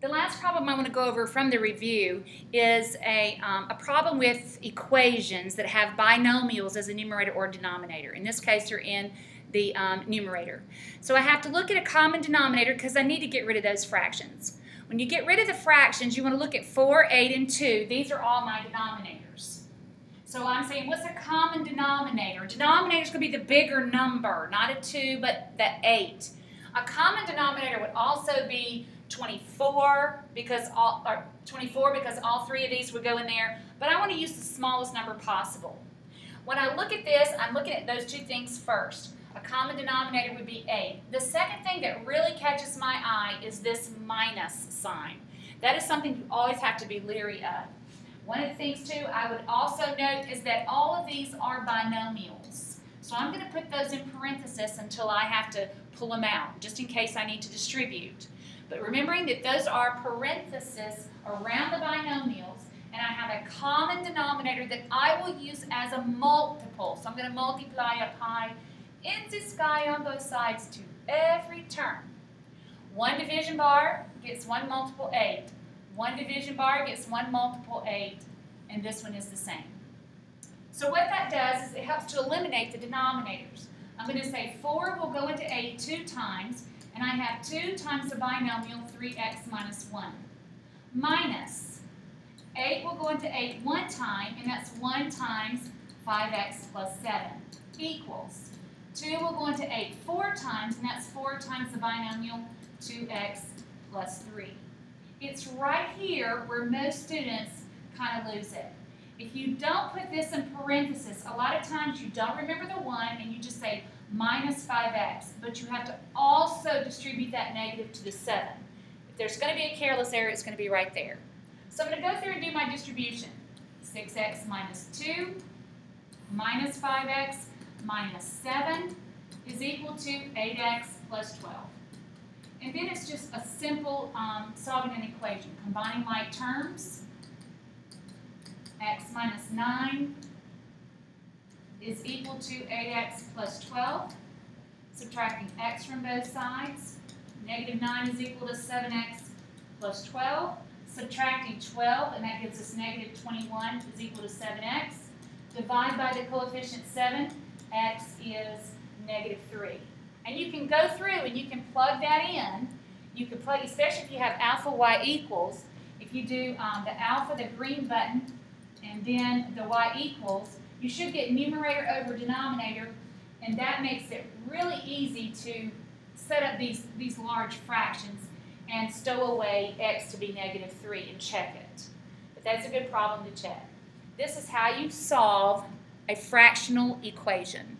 The last problem I want to go over from the review is a problem with equations that have binomials as a numerator or denominator. In this case, they're in the numerator. So I have to look at a common denominator because I need to get rid of those fractions. When you get rid of the fractions, you want to look at 4, 8, and 2. These are all my denominators. So I'm saying, what's a common denominator? A denominator is going to be the bigger number, not a 2, but the 8. A common denominator would also be 24 because all 3 of these would go in there, but I want to use the smallest number possible. When I look at this, I'm looking at those two things first. A common denominator would be 8. The second thing that really catches my eye is this minus sign. That is something you always have to be leery of. One of the things, too, I would also note is that all of these are binomials. So I'm going to put those in parentheses until I have to pull them out, just in case I need to distribute. But remembering that those are parentheses around the binomials, and I have a common denominator that I will use as a multiple. So I'm going to multiply a pi in the sky on both sides to every term. One division bar gets one multiple 8. One division bar gets one multiple 8, and this one is the same. So what that does is it helps to eliminate the denominators. I'm going to say 4 will go into 8 2 times, and I have 2 times the binomial 3x minus 1. Minus 8 will go into 8 one time, and that's 1 times 5x plus 7 equals 2 will go into 8 4 times, and that's 4 times the binomial 2x plus 3. It's right here where most students kind of lose it. If you don't put this in parentheses, a lot of times you don't remember the 1 and you just say minus 5x, but you have to also distribute that negative to the 7. If there's going to be a careless error, it's going to be right there. So I'm going to go through and do my distribution. 6x minus 2 minus 5x minus 7 is equal to 8x plus 12. And then it's just a simple solving an equation, combining like terms. X minus 9 is equal to 8x plus 12. Subtracting x from both sides. Negative 9 is equal to 7x plus 12. Subtracting 12, and that gives us negative 21 is equal to 7x. Divide by the coefficient 7, x is negative 3. And you can go through and you can plug that in. You can plug, especially if you have alpha y equals. If you do the alpha, the green button, and then the y equals, you should get numerator over denominator, and that makes it really easy to set up these large fractions and stow away x to be negative 3 and check it. But that's a good problem to check. This is how you solve a fractional equation.